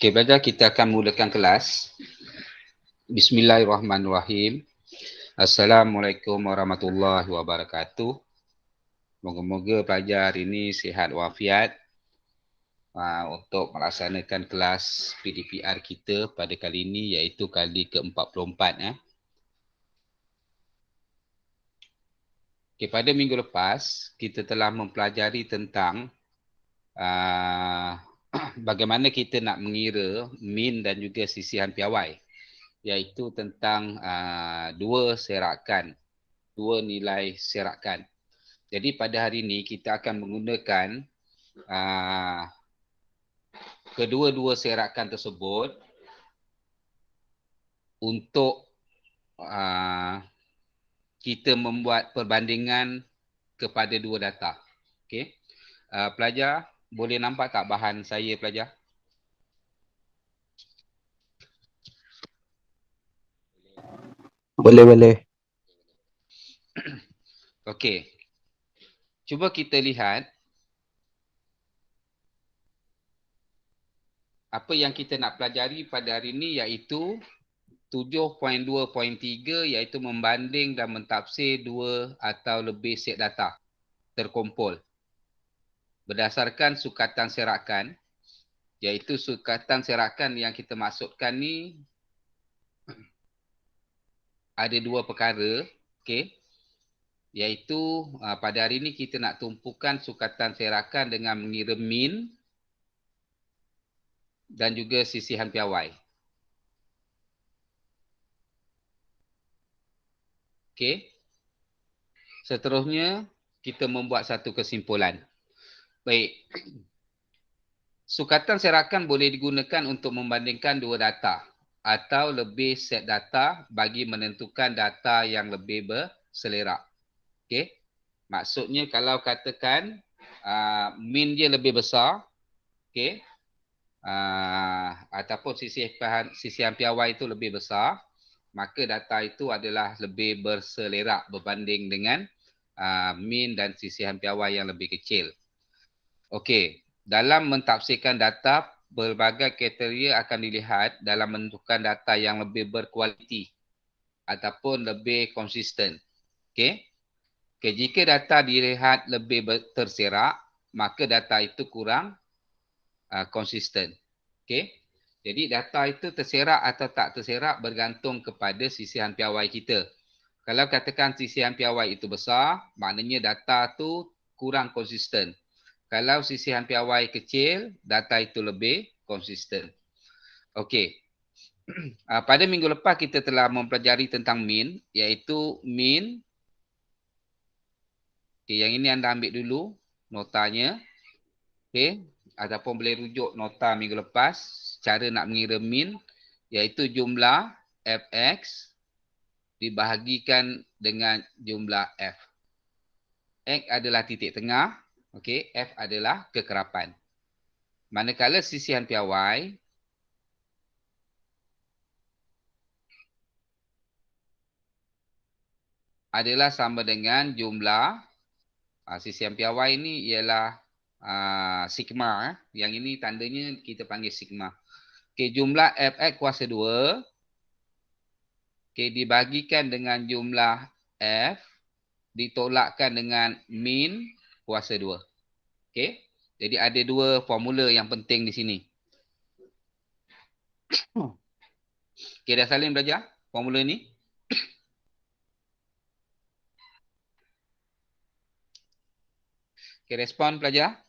Okey, pelajar, kita akan mulakan kelas. Bismillahirrahmanirrahim. Assalamualaikum warahmatullahi wabarakatuh. Moga-moga pelajar hari ini sihat walafiat untuk melaksanakan kelas PDPR kita pada kali ini, iaitu kali ke-44. Okey, pada minggu lepas kita telah mempelajari tentang bagaimana kita nak mengira min dan juga sisihan piawai, iaitu tentang dua nilai serakan. Jadi pada hari ini kita akan menggunakan kedua-dua serakan tersebut untuk kita membuat perbandingan kepada dua data. Okey. Pelajar boleh nampak tak bahan saya, pelajar? Boleh. Okey. Cuba kita lihat apa yang kita nak pelajari pada hari ini, iaitu 7.2.3, iaitu membanding dan mentafsir dua atau lebih set data terkumpul berdasarkan sukatan serakan, iaitu sukatan serakan yang kita maksudkan ni ada dua perkara, okey, iaitu pada hari ini kita nak tumpukan sukatan serakan dengan mengira min dan juga sisihan piawai. Okey. Seterusnya kita membuat satu kesimpulan. Baik. Sukatan serakan boleh digunakan untuk membandingkan dua data atau lebih set data bagi menentukan data yang lebih berselerak. Okey. Maksudnya kalau katakan min dia lebih besar, okey, ataupun sisihan piawai itu lebih besar, maka data itu adalah lebih berselerak berbanding dengan min dan sisihan piawai yang lebih kecil. Okey, dalam mentafsirkan data, berbagai kriteria akan dilihat dalam menentukan data yang lebih berkualiti ataupun lebih konsisten. Okey. Okay, jika data dilihat lebih terserak, maka data itu kurang konsisten. Okey. Jadi data itu terserak atau tak terserak bergantung kepada sisihan piawai kita. Kalau katakan sisihan piawai itu besar, maknanya data tu kurang konsisten. Kalau sisihan piawai kecil, data itu lebih konsisten. Okey. Pada minggu lepas kita telah mempelajari tentang min, iaitu min. Okey, yang ini anda ambil dulu notanya. Okey, ataupun boleh rujuk nota minggu lepas cara nak mengira min, iaitu jumlah fx dibahagikan dengan jumlah f. X adalah titik tengah, okey, f adalah kekerapan. Manakala sisihan piawai adalah sama dengan jumlah sisihan piawai ini ialah sigma. Yang ini tandanya kita panggil sigma. Okey, jumlah fx kuasa 2 dibagikan dengan jumlah f ditolakkan dengan min kuasa 2. Okey. Jadi ada dua formula yang penting di sini. Okey, dah salin belajar formula ni? Okey, respon pelajar.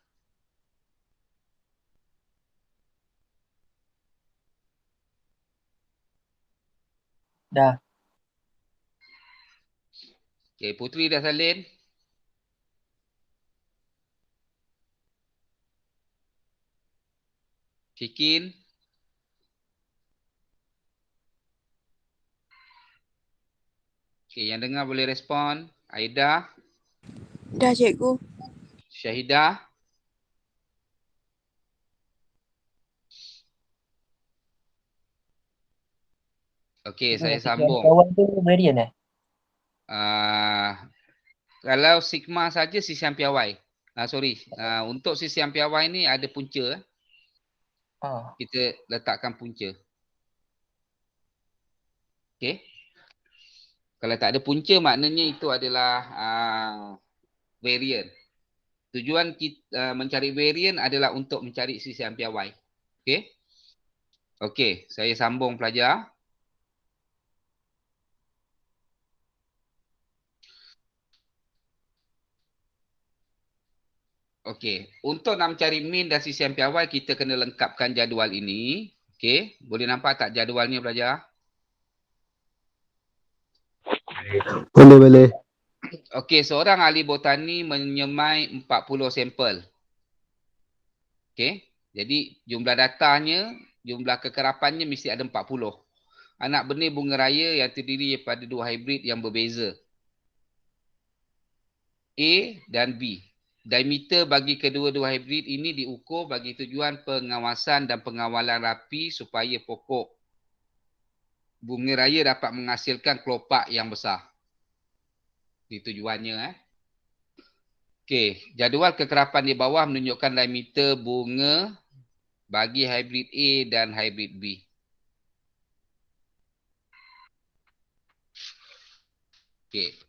Dah. Okey, Putri dah salin. Cikin. Okey, yang dengar boleh respon. Aida. Dah, cikgu. Syahidah. Okey, saya sambung. Kawan tu varian Kalau sigma saja sisihan piawai. Untuk sisihan piawai ni ada punca. kita letakkan punca. Okey. Kalau tak ada punca maknanya itu adalah variant. Tujuan kita mencari variant adalah untuk mencari sisihan piawai. Okey. Okey, saya sambung pelajar. Okey, untuk nak mencari min dan sisihan piawai kita kena lengkapkan jadual ini. Okey, boleh nampak tak jadualnya pelajar? Boleh. Okey, seorang ahli botani menyemai 40 sampel. Okey, jadi jumlah datanya, jumlah kekerapannya mesti ada 40. Anak benih bunga raya yang terdiri daripada dua hibrid yang berbeza. A dan B. Diameter bagi kedua-dua hibrid ini diukur bagi tujuan pengawasan dan pengawalan rapi supaya pokok bunga raya dapat menghasilkan kelopak yang besar. Itu tujuannya. Okey, jadual kekerapan di bawah menunjukkan diameter bunga bagi hibrid A dan hibrid B. Okey.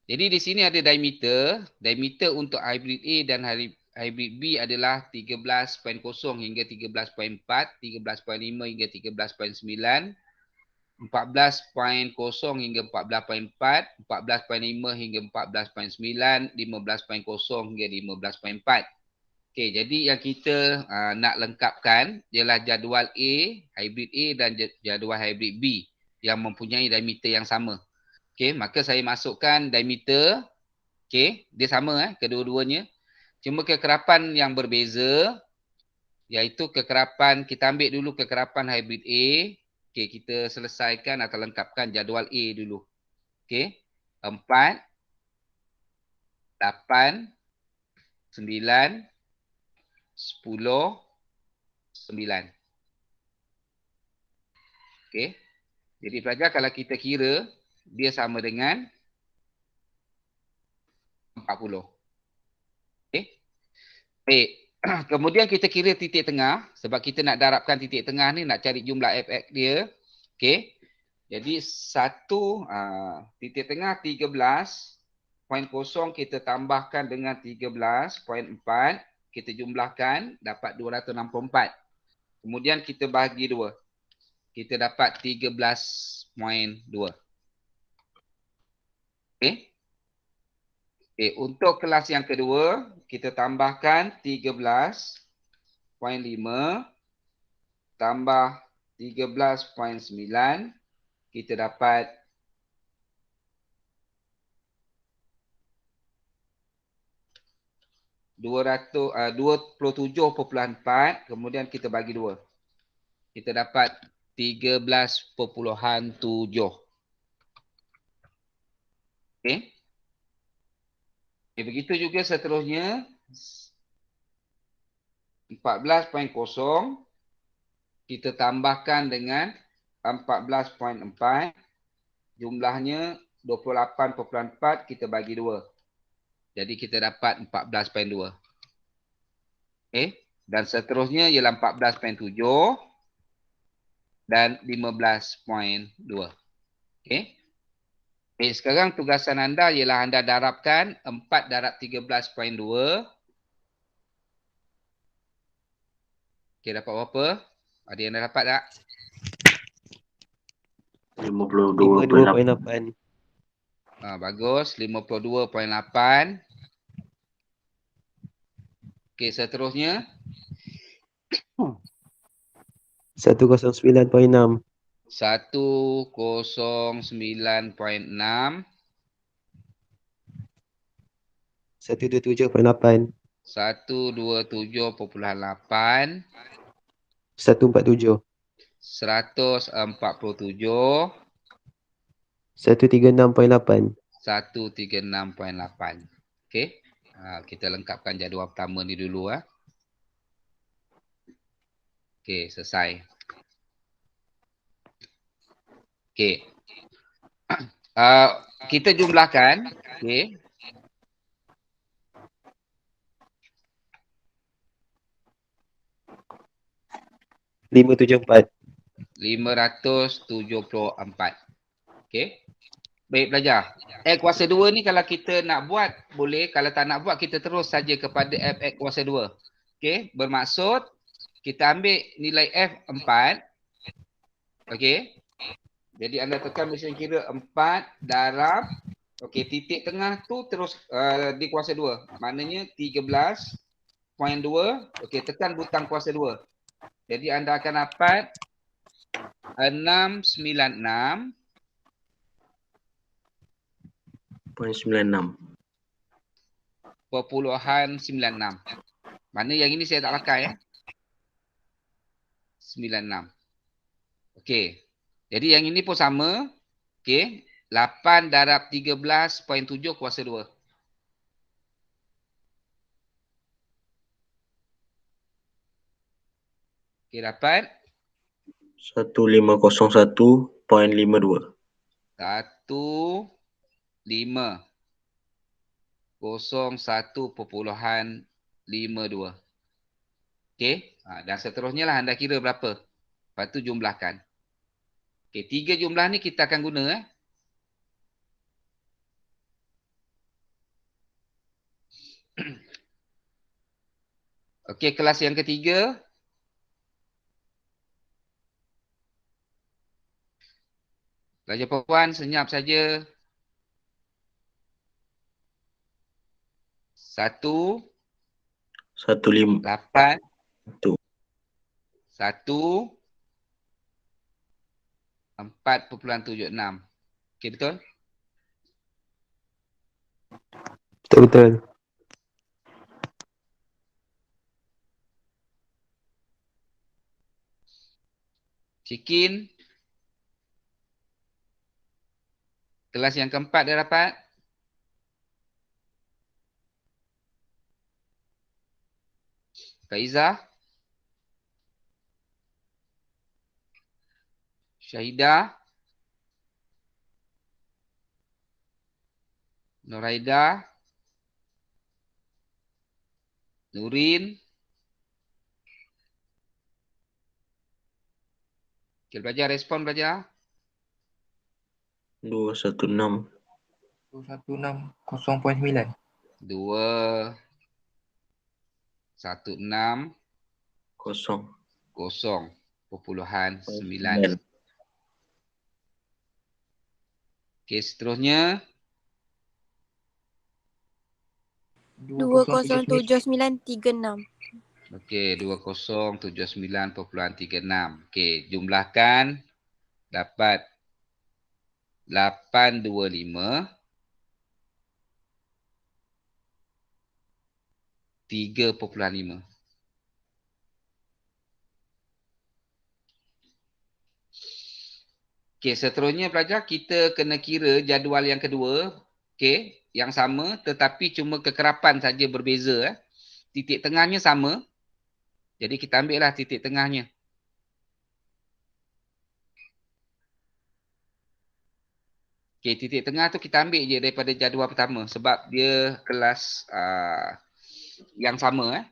Jadi di sini ada diameter. Diameter untuk hybrid A dan hybrid B adalah 13.0 hingga 13.4, 13.5 hingga 13.9, 14.0 hingga 14.4, 14.5 hingga 14.9, 15.0 hingga 15.4. Okey, jadi yang kita nak lengkapkan ialah jadual A, hybrid A dan jadual hybrid B yang mempunyai diameter yang sama. Okey, maka saya masukkan diameter. Okey, dia sama kedua-duanya. Cuma kekerapan yang berbeza iaitu kekerapan, kita ambil dulu kekerapan hybrid A. Okey, kita selesaikan atau lengkapkan jadual A dulu. Okey, 4, 8, 9, 10, 9. Okey, jadi pelajar kalau kita kira, dia sama dengan 40. Okey. Baik. Kemudian kita kira titik tengah. Sebab kita nak darabkan titik tengah ni, nak cari jumlah FX dia. Okey. Jadi satu titik tengah 13.0 kita tambahkan dengan 13.4. Kita jumlahkan dapat 264. Kemudian kita bahagi 2. Kita dapat 13.2. Okey. Okay, untuk kelas yang kedua, kita tambahkan 13.5 tambah 13.9, kita dapat 27.4, kemudian kita bagi 2. Kita dapat 13.7. Okey. Begitu juga seterusnya 14.0 kita tambahkan dengan 14.4, jumlahnya 28.4, kita bagi 2. Jadi kita dapat 14.2. Okay. Dan seterusnya ialah 14.7 dan 15.2. Okay. Sekarang tugasan anda ialah anda darabkan 4 darab 13.2. Okey, dapat berapa? Ada yang dah dapat tak? 52.8. Bagus, 52.8. Okey, seterusnya 109.6. 109.6. 127.8. 127.8. 147. 147. 136.8. 136.8. Okey. Kita lengkapkan jadual pertama ni dulu. Okey, selesai. Okey. Kita jumlahkan. Okey. 574. 574. Okey. Baik pelajar. X kuasa 2 ni kalau kita nak buat boleh, kalau tak nak buat kita terus saja kepada f(x) kuasa 2. Okey, bermaksud kita ambil nilai f 4. Okey. Jadi anda tekan mesin kira 4 darab, okey, titik tengah tu terus di kuasa 2. Maknanya 13.2. Okey, tekan butang kuasa 2. Jadi anda akan dapat 696 0.96. perpuluhan 96. Mana yang ini saya tak pakai ya. 96. Okey. Jadi yang ini pun sama. Okey. 8 darab 13.7 kuasa 2. Okey, dapat 1501.52. 1501.52. Okey. Dan seterusnya lah anda kira berapa. Lepas tu jumlahkan. Okey, 3 jumlah ni kita akan guna Okey, kelas yang ketiga. Pelajar perempuan senyap saja. 1 15. 8 Tu. 1 4.76. Okey, betul? Betul-betul. Cikin. Kelas yang keempat dah dapat. Faizah. Syahidah. Nuraida. Nurin. Okey, belajar respon belajar. 216. 216 0.9. 2 1 6 Kosong. 0.9. Okey, seterusnya 207.936. okey 2079.36. Okey, jumlahkan dapat 825 3.5. Okey, seterusnya pelajar kita kena kira jadual yang kedua. Okey, yang sama tetapi cuma kekerapan saja berbeza. Titik tengahnya sama. Jadi kita ambil lah titik tengahnya. Okey, titik tengah tu kita ambil je daripada jadual pertama sebab dia kelas yang sama.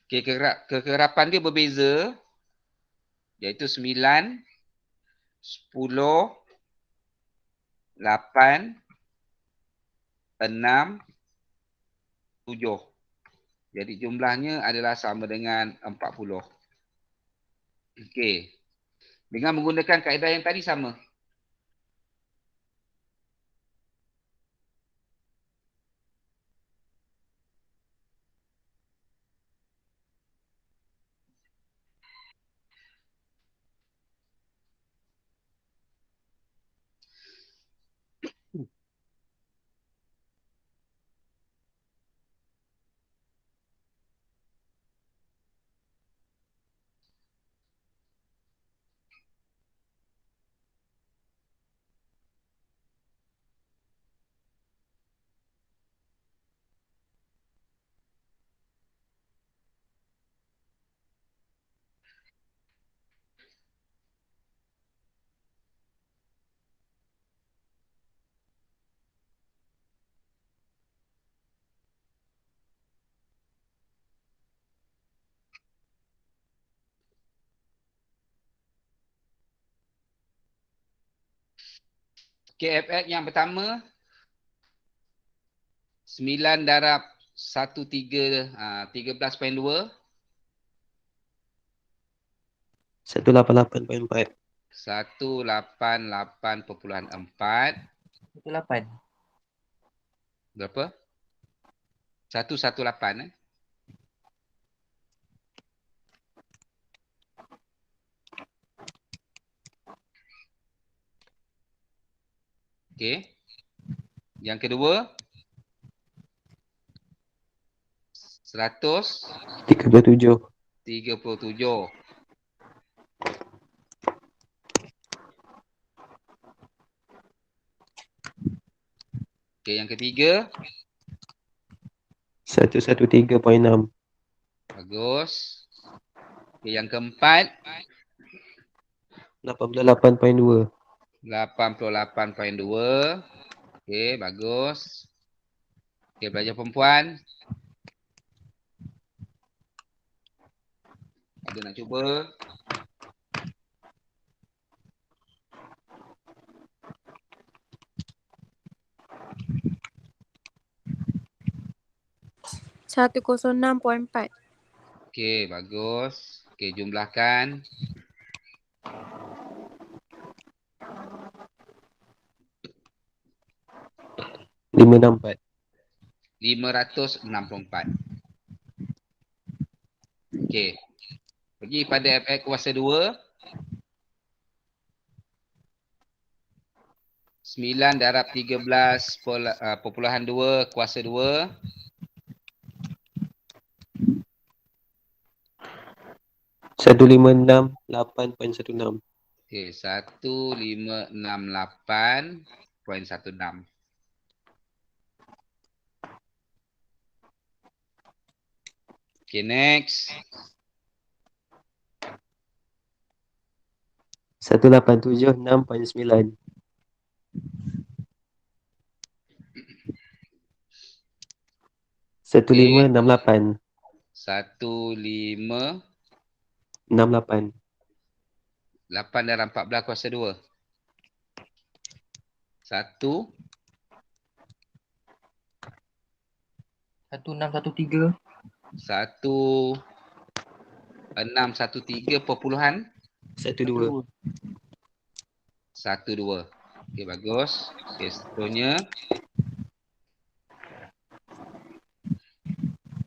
Okey, kekerapan dia berbeza, iaitu 9, 10, 8, 6, 7. Jadi jumlahnya adalah sama dengan 40. Okey. Dengan menggunakan kaedah yang tadi sama. KFX yang pertama 9 darab 13 13.2 188.4. 188.4 18. berapa? 118 Okey. Yang kedua 37. 137. Okey, yang ketiga 113.6. bagus. Okey, yang keempat 88.2. 88.2. Okey, bagus. Okey, pelajar perempuan. Ada nak cuba? Satu kosong 6.4. Okey, bagus. Okey, jumlahkan. 564. 564. Okey. Pergi pada FX kuasa 2. 9 darab 13.2 kuasa 2. 1568.16. Okey, 1568.16. Okey, next. 187.6.9. 1568. 15. 68. 8 darab 14 kuasa 2. 1. 1613. 1613 perpuluhan 12. 12. Okey, bagus. Okey, seterusnya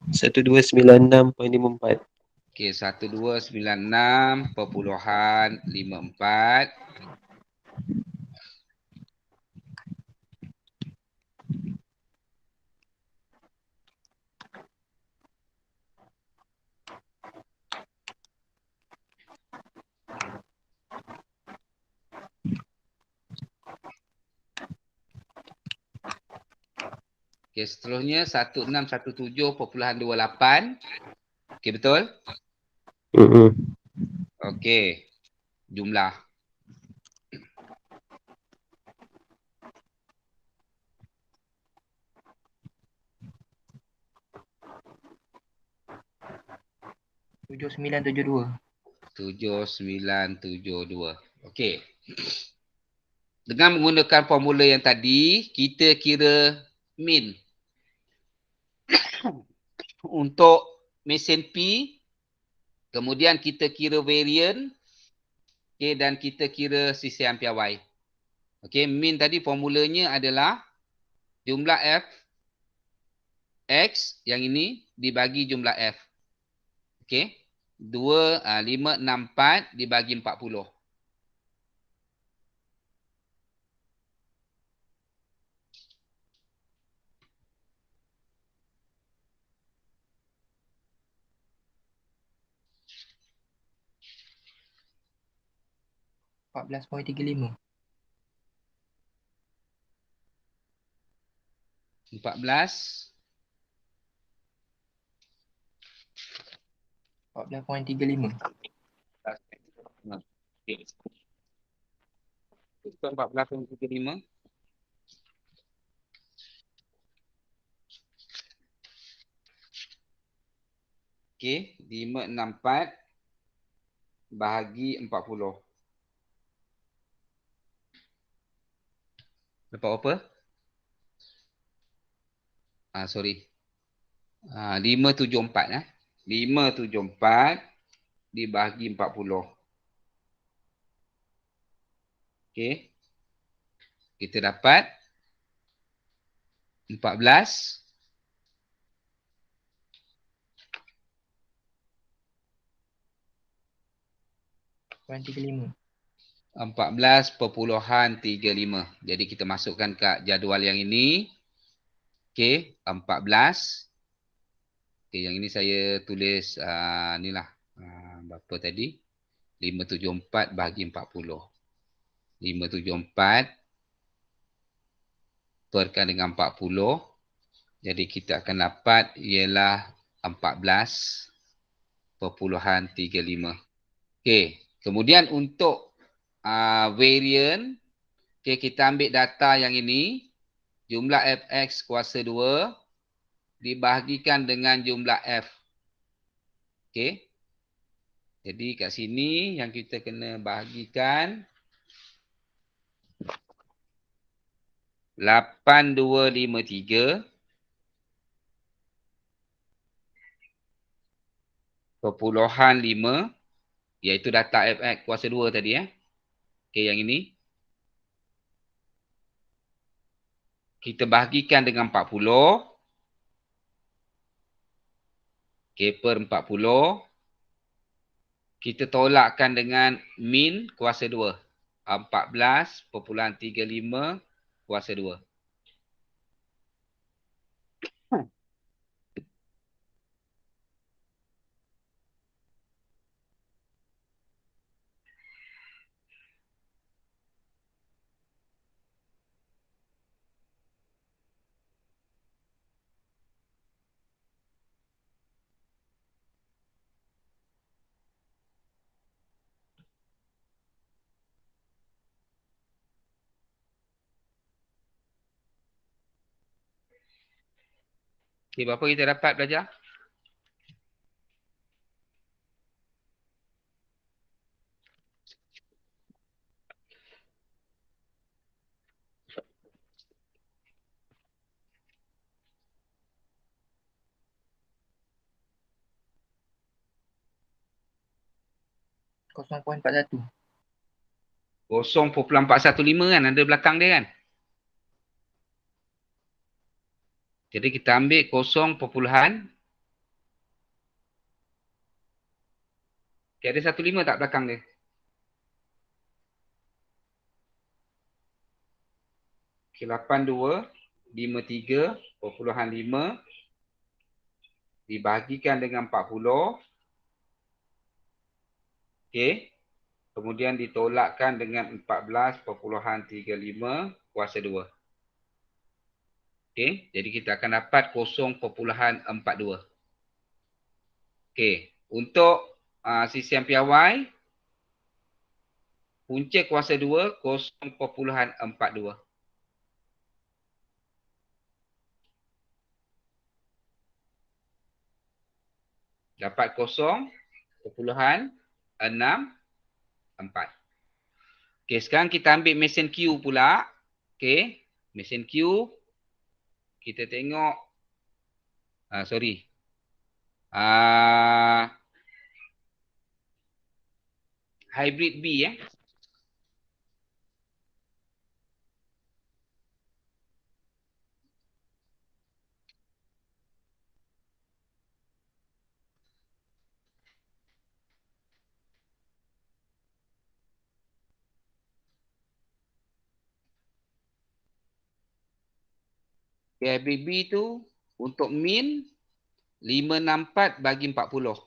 1296.54. okey, 1296.54. Okey, seterusnya 1617.28. Okey, betul? Okey. Jumlah. Tujuh 972. 7972. Okey. Dengan menggunakan formula yang tadi, kita kira min untuk mesin P, kemudian kita kira varian, okey, dan kita kira sisi ampere Y. Okey, min tadi formulanya adalah jumlah F X yang ini dibagi jumlah F. Okey. 564 dibagi 40. Empat belas 14.35. 14. 14.35. Okey. 14.35. Okey, 564 bahagi 40. Dapat apa? Sorry. 574 574 dibahagi 40. Okey. Kita dapat 14 .35. 14.35. Jadi kita masukkan kat jadual yang ini. Okey, 14. Okey, yang ini saya tulis ni lah. Berapa tadi? 574 bahagi 40. 574 perkan dengan 40. Jadi kita akan dapat ialah 14.35. Okey, kemudian untuk variant, okay, kita ambil data yang ini, jumlah fx kuasa 2 dibahagikan dengan jumlah f. Okey. Jadi kat sini yang kita kena bahagikan 8253 perpuluhan 5, iaitu data fx kuasa 2 tadi Okey, yang ini kita bahagikan dengan 40. Okey, per 40. Kita tolakkan dengan min kuasa 2. 14.35 kuasa 2. Okey, berapa kita dapat belajar? .41. 0.415 kan ada belakang dia kan. Jadi kita ambil 0. Okay, ada 15 tak belakang dia? Okay, 8253.5 dibahagikan dengan 40. Okey. Kemudian ditolakkan dengan 14.35 kuasa 2. Okey. Jadi kita akan dapat 0.42. Okey. Untuk CCM piawai, punca kuasa 2 0.42. Dapat 0.64. Okey, sekarang kita ambil mesin Q pula. Okey, mesin Q. Kita tengok. Sorry. Hybrid B Hybrid B tu untuk min 564 bagi 40.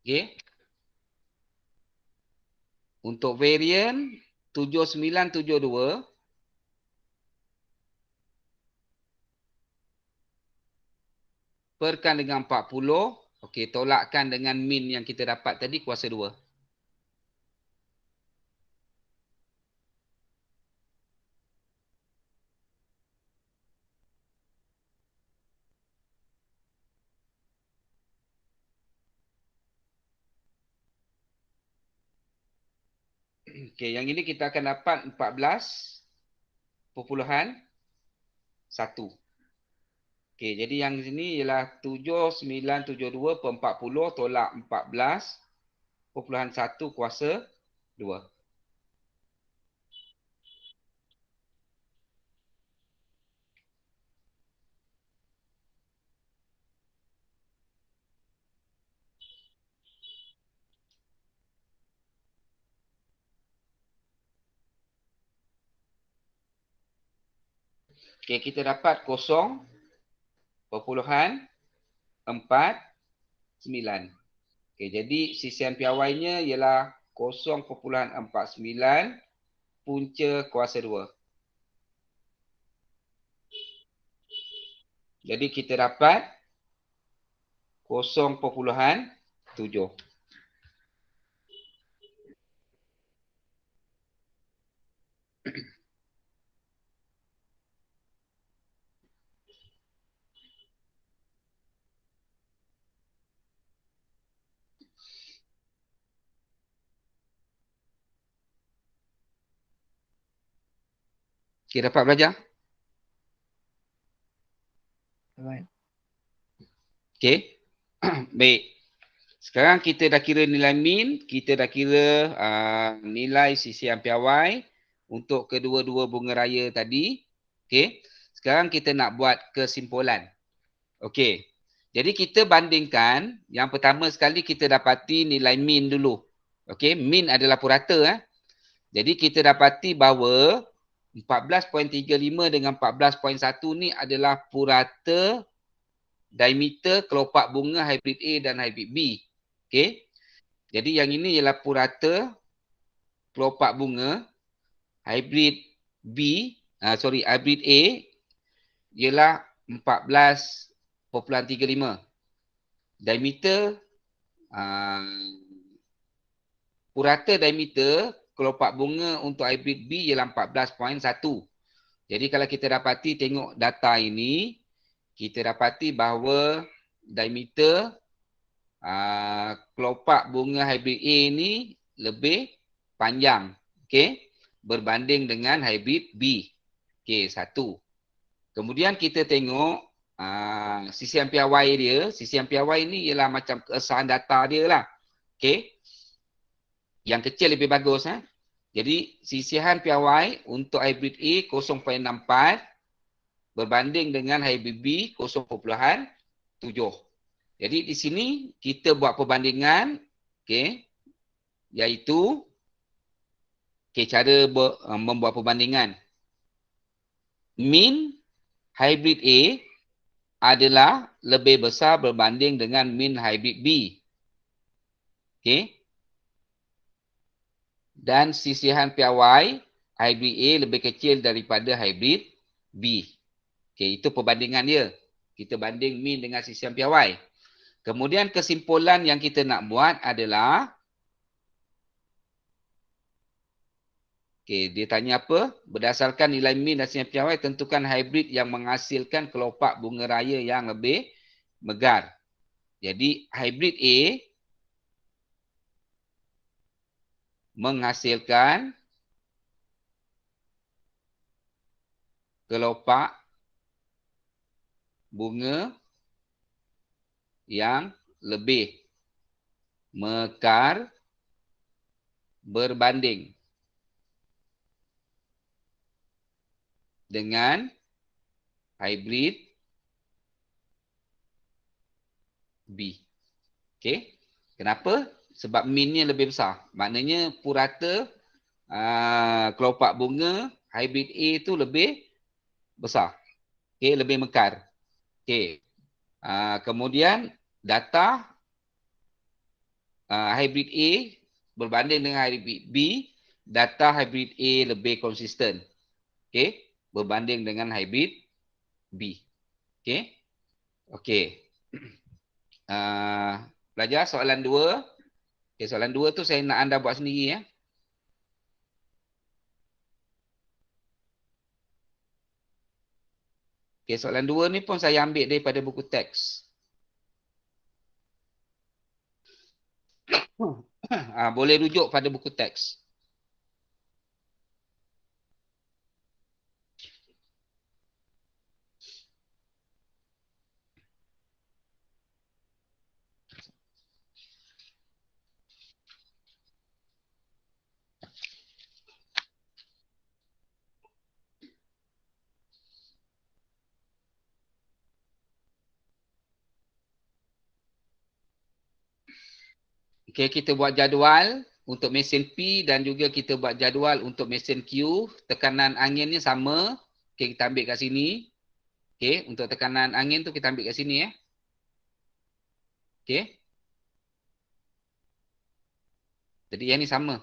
Okey. Untuk variant 7972 perkan dengan 40. Okey, tolakkan dengan min yang kita dapat tadi kuasa 2. Okey, yang ini kita akan dapat 14.1. Okey, jadi yang sini ialah 7972/40 tolak 14.1 kuasa 2. Okey, kita dapat 0.49. Okey, jadi sisian piawainya ialah 0.49 punca kuasa 2. Jadi kita dapat 0.7. Okey, dapat belajar? Alright. Okey. Baik. Sekarang kita dah kira nilai min, kita dah kira nilai sisian piawai untuk kedua-dua bunga raya tadi. Okey. Sekarang kita nak buat kesimpulan. Okey. Jadi kita bandingkan, yang pertama sekali kita dapati nilai min dulu. Okey, min adalah purata. Jadi kita dapati bahawa 14.35 dengan 14.1 ni adalah purata diameter kelopak bunga hybrid A dan hybrid B. Okey. Jadi yang ini ialah purata kelopak bunga hybrid hybrid A ialah 14.35. Diameter purata diameter kelopak bunga untuk hybrid B ialah 14.1. Jadi kalau kita dapati tengok data ini, kita dapati bahawa diameter kelopak bunga hybrid A ni lebih panjang, okey, berbanding dengan hybrid B. Okey, satu. Kemudian kita tengok sisian piawai dia. Sisian piawai ni ialah macam keesahan data dia lah. Okey. Yang kecil lebih bagus. Jadi sisihan piawai untuk hybrid A 0.64 berbanding dengan hybrid B 0.7. Jadi di sini kita buat perbandingan, okey, iaitu cara membuat perbandingan. Min hybrid A adalah lebih besar berbanding dengan min hybrid B. Okey. Dan sisihan piawai hybrid A lebih kecil daripada hybrid B. Okey, itu perbandingan dia. Kita banding min dengan sisihan piawai. Kemudian kesimpulan yang kita nak buat adalah, okey, dia tanya apa? Berdasarkan nilai min dan sisihan piawai, tentukan hybrid yang menghasilkan kelopak bunga raya yang lebih megar. Jadi hybrid A menghasilkan kelopak bunga yang lebih mekar berbanding dengan hybrid B. Okey. Kenapa? Sebab minnya lebih besar. Maknanya purata kelopak bunga hybrid A tu lebih besar. Okey, lebih mekar. Okey. Kemudian data hybrid A berbanding dengan hybrid B, data hybrid A lebih konsisten. Okey, berbanding dengan hybrid B. Okey. Okey. Pelajar soalan 2. Okey, soalan 2 tu saya nak anda buat sendiri ya. Okey, soalan 2 ni pun saya ambil daripada buku teks. Boleh rujuk pada buku teks. Okay, kita buat jadual untuk mesin P dan juga kita buat jadual untuk mesin Q. Tekanan anginnya sama. Okay, kita ambil kat sini. Okay, untuk tekanan angin tu kita ambil kat sini ya. Okay. Jadi yang ni sama.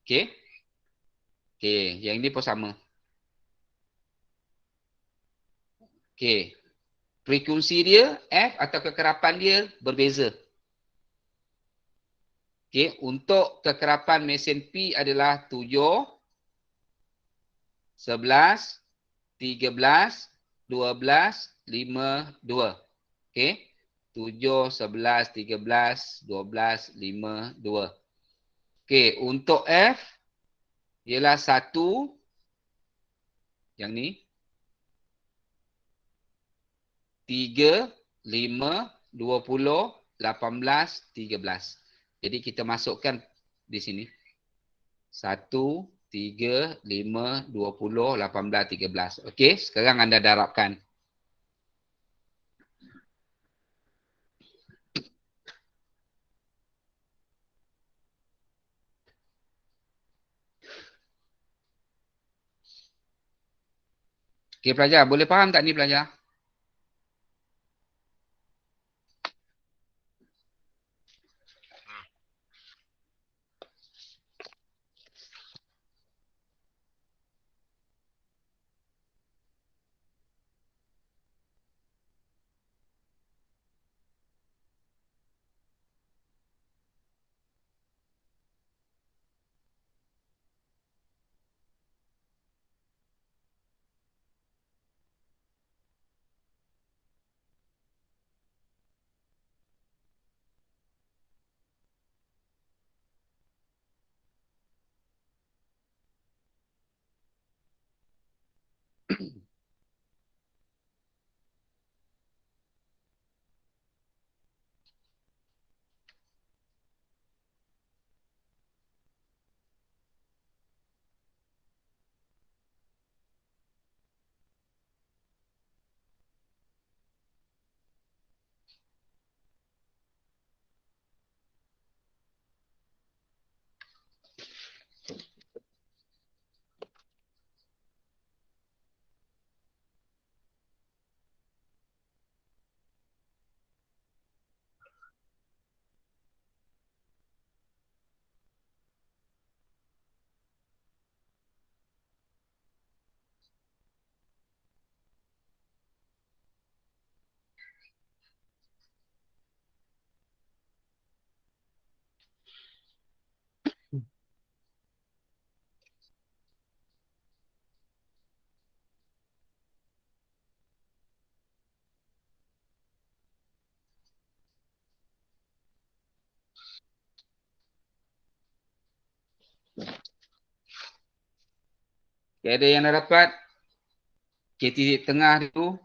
Okay. Okay, yang ni pun sama. Okay. Frekuensi dia, F atau kekerapan dia berbeza. Okay, untuk kekerapan mesin P adalah 7, 11, 13, 12, 5, 2. Okay. 7, 11, 13, 12, 5, 2. Okay, untuk F ialah 1, yang ni, 3, 5, 20, 18, 13. Jadi kita masukkan di sini. 1, 3, 5, 20, 18, 13. Okey, sekarang anda darabkan. Okey pelajar, boleh faham tak ni pelajar? Okay, ada yang dah dapat? Okay, titik tengah tu.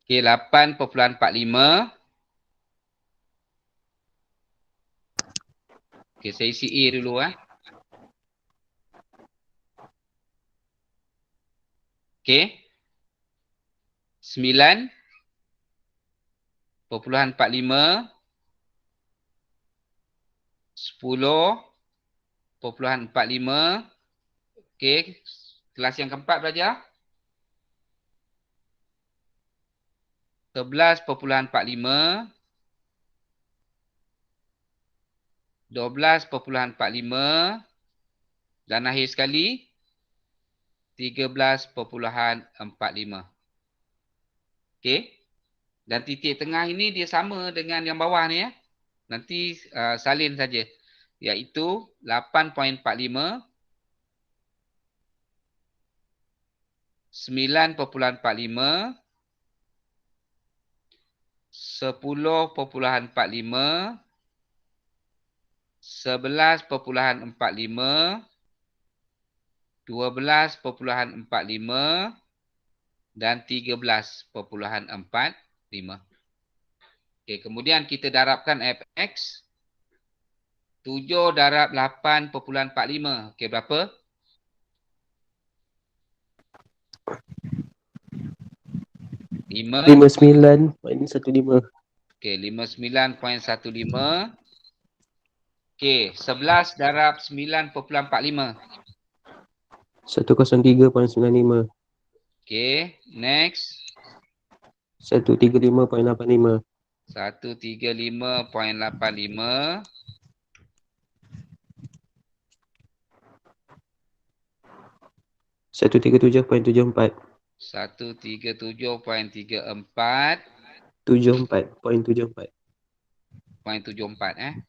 Okay, 8.45. Okay, saya isi A dulu Okay. 9.45. 10.45. Okay. Kelas yang keempat belajar. 11.45. 12.45. Dan akhir sekali 13.45. Okey. Dan titik tengah ini dia sama dengan yang bawah ni ya. Nanti salin saja. Iaitu 8.45, 9.45, 10.45, 11.45, 12.45 dan 13.45. Okey, kemudian kita darabkan fx. 7 darab 8.45. Okey, berapa? 5. 59.15. Okey, 59.15. Okey, 11 darab 9.45. 103.95. Okey, next. 135.85. 135.85. 137.74. 137.34. 74.74. 0.74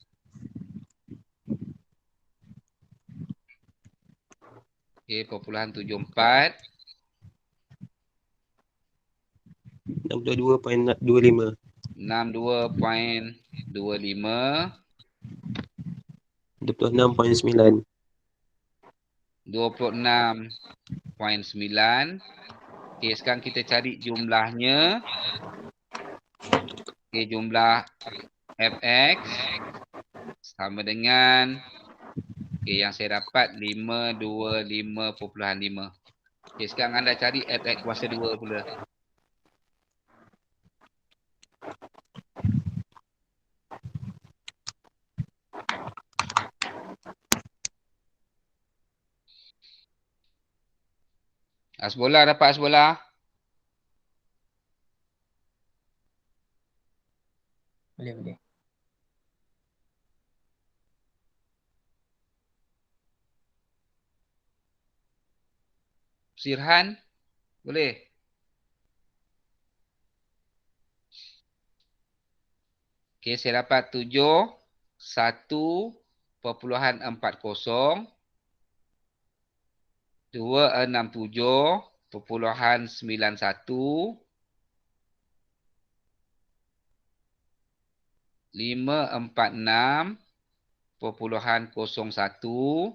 Okey, perpuluhan 74. 62.25. 62.25. 26.9. 26.9. Okey, sekarang kita cari jumlahnya. Okey, jumlah fx sama dengan, okey, yang saya dapat 525.5. Okey, sekarang anda cari fx kuasa 2 pula. Asbola dapat Asbola? Boleh. Sirhan? Boleh? Okey, saya dapat 7, 1.40, 267.91, 546.01,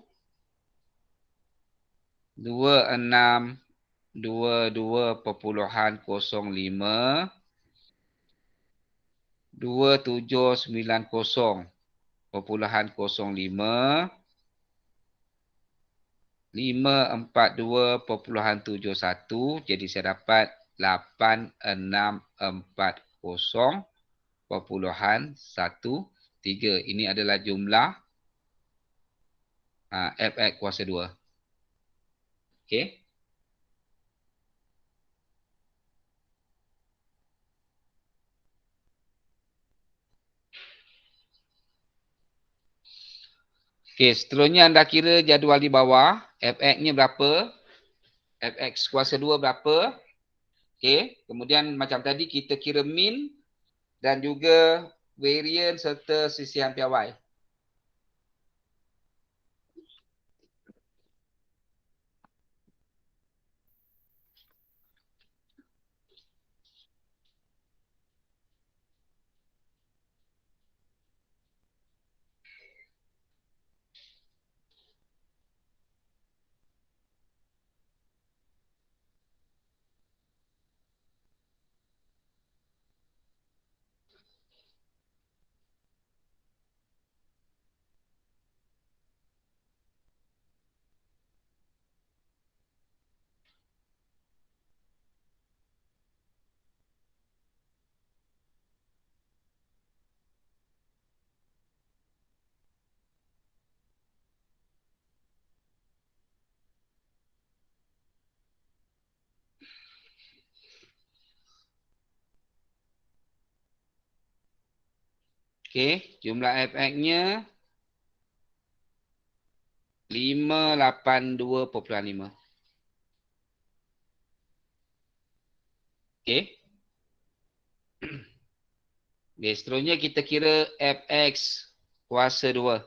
2622.05, 2790.05, 542.71. Jadi saya dapat 8640.13. Ini adalah jumlah fx kuasa 2. Okey. Okey, seterusnya anda kira jadual di bawah. Fx-nya berapa? Fx kuasa 2 berapa? Okey, kemudian macam tadi kita kira min dan juga varian serta sisihan piawai. Okey, jumlah fx-nya 582.5. Okey. Okey, seterusnya kita kira fx kuasa 2.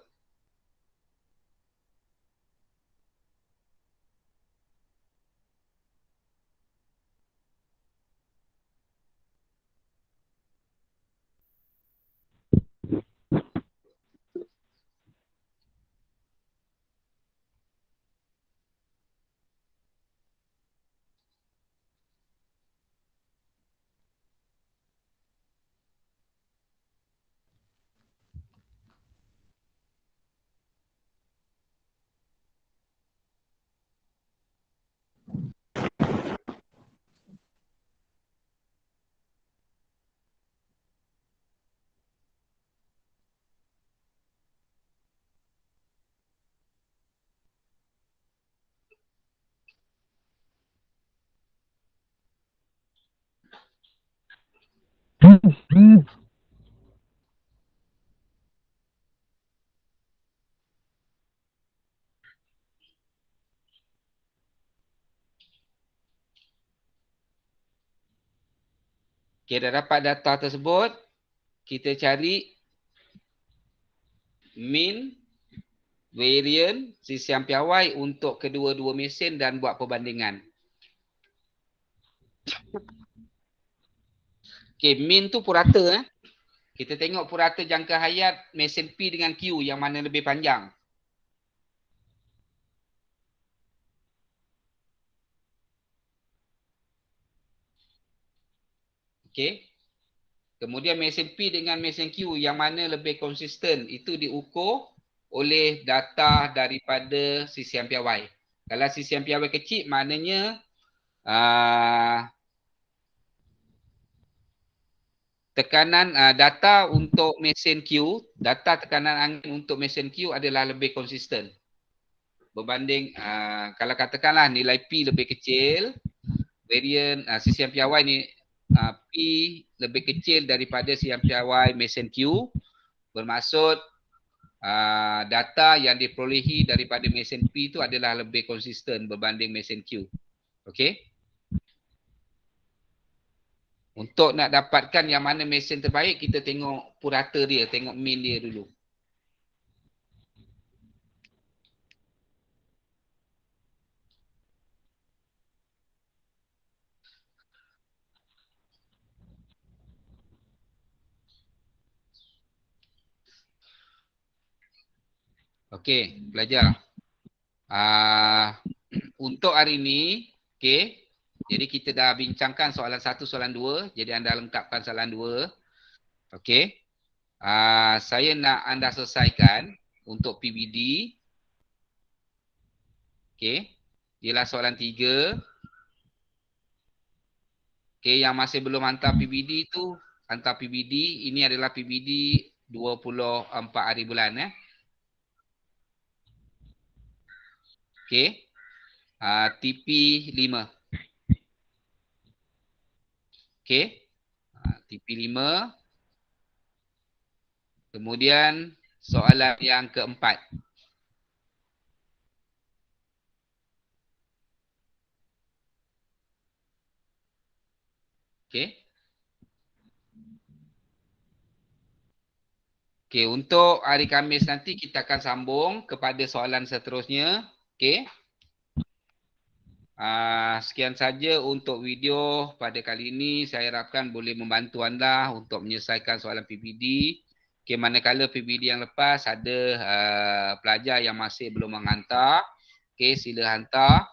Okey, dah dapat data tersebut. Kita cari mean, variance, sisian piawai untuk kedua-dua mesin dan buat perbandingan. Okey, mean tu purata. Kita tengok purata jangka hayat mesin P dengan Q yang mana lebih panjang. Okey. Kemudian mesin P dengan mesin Q yang mana lebih konsisten, itu diukur oleh data daripada sisian piawai. Kalau sisian piawai kecil, maknanya tekanan data untuk mesin Q, data tekanan angin untuk mesin Q adalah lebih konsisten. Berbanding kalau katakanlah nilai P lebih kecil, varian sisian piawai ni P lebih kecil daripada sisian piawai mesin Q, bermaksud data yang diperolehi daripada mesin P itu adalah lebih konsisten berbanding mesin Q. Okey. Untuk nak dapatkan yang mana mesin terbaik, kita tengok purata dia, tengok mean dia dulu. Okey, belajar. Untuk hari ini, okey. Jadi kita dah bincangkan soalan 1, soalan 2. Jadi anda lengkapkan soalan 2. Okey. Saya nak anda selesaikan untuk PBD. Okey. Ialah soalan 3. Okey, yang masih belum hantar PBD tu, hantar PBD. Ini adalah PBD 24 hari bulan. Okey. TP 5. Okey. TP 5. Kemudian soalan yang keempat. Okey. Okey, untuk hari Khamis nanti kita akan sambung kepada soalan seterusnya. Okey. Sekian saja untuk video pada kali ini. Saya harapkan boleh membantu anda untuk menyelesaikan soalan PBD. Okey, manakala PBD yang lepas ada pelajar yang masih belum menghantar, okey, sila hantar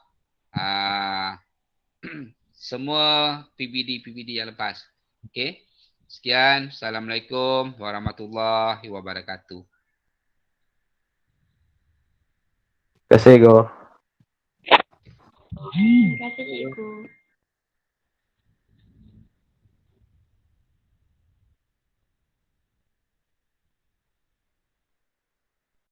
semua PBD yang lepas. Okey. Sekian. Assalamualaikum warahmatullahi wabarakatuh. Terima kasih, Go. Terima kasih, Cikgu.